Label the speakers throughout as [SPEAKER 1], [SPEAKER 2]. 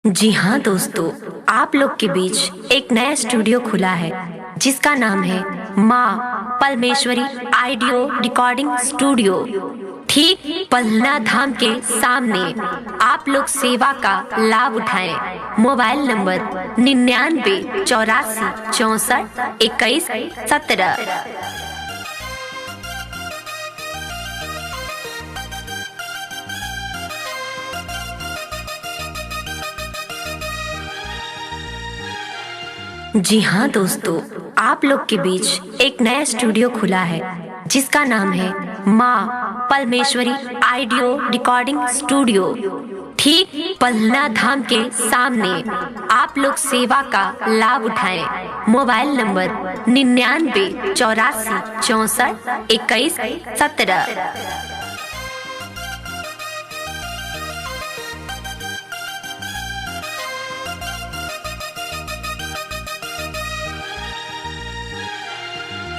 [SPEAKER 1] जी हाँ दोस्तों, आप लोग के बीच एक नया स्टूडियो खुला है जिसका नाम है माँ परमेश्वरी ऑडियो रिकॉर्डिंग स्टूडियो। ठीक पलना धाम के सामने आप लोग सेवा का लाभ उठाएं। Mobile number 99 84 64 21 17। जी हाँ दोस्तों, आप लोग के बीच एक नया स्टूडियो खुला है जिसका नाम है माँ परमेश्वरी ऑडियो रिकॉर्डिंग स्टूडियो। ठीक पलना धाम के सामने आप लोग सेवा का लाभ उठाएं। Mobile number 99 84 64 21 17।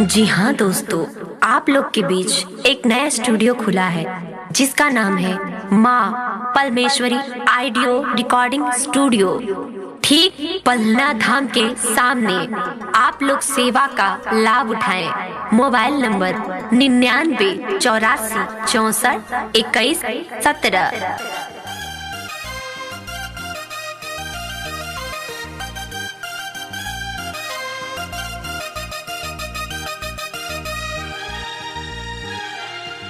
[SPEAKER 1] जी हाँ दोस्तों, आप लोग के बीच एक नया स्टूडियो खुला है जिसका नाम है माँ परमेश्वरी ऑडियो रिकॉर्डिंग स्टूडियो। ठीक पलना धाम के सामने आप लोग सेवा का लाभ उठाएं। Mobile number 99 84 64 21 17।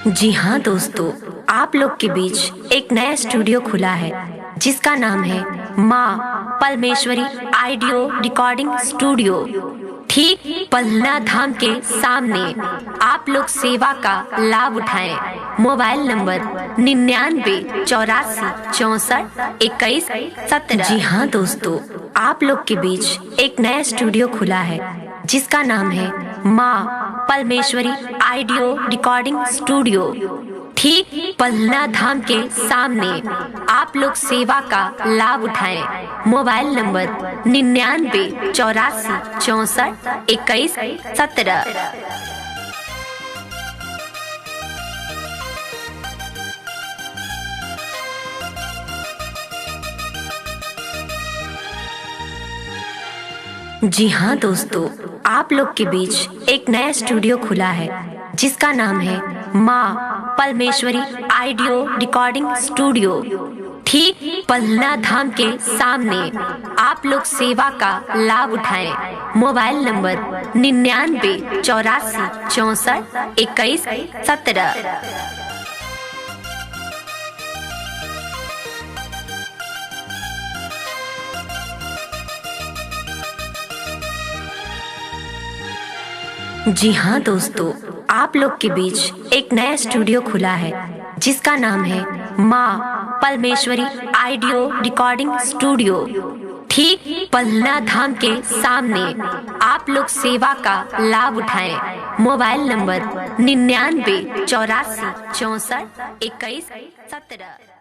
[SPEAKER 1] जी हाँ दोस्तों, आप लोग के बीच एक नया स्टूडियो खुला है जिसका नाम है माँ परमेश्वरी ऑडियो रिकॉर्डिंग स्टूडियो। ठीक पलना धाम के सामने आप लोग सेवा का लाभ उठाएं। Mobile number 99 84 64 21 17। जी हाँ दोस्तों, आप लोग के बीच एक नया स्टूडियो खुला है जिसका नाम है माँ परमेश्वरी ऑडियो रिकॉर्डिंग स्टूडियो। ठीक पलना धाम के सामने आप लोग सेवा का लाभ उठाएं। Mobile number 99 84 64 21 17। जी हाँ दोस्तों, आप लोग के बीच एक नया स्टूडियो खुला है जिसका नाम है माँ परमेश्वरी ऑडियो रिकॉर्डिंग स्टूडियो। ठीक पलना धाम के सामने आप लोग सेवा का लाभ उठाएं। Mobile number 99 84 64 21 17। जी हाँ दोस्तों, आप लोग के बीच एक नया स्टूडियो खुला है जिसका नाम है माँ परमेश्वरी ऑडियो रिकॉर्डिंग स्टूडियो। ठीक पलना धाम के सामने आप लोग सेवा का लाभ उठाएं। Mobile number 99 84 64 21 17।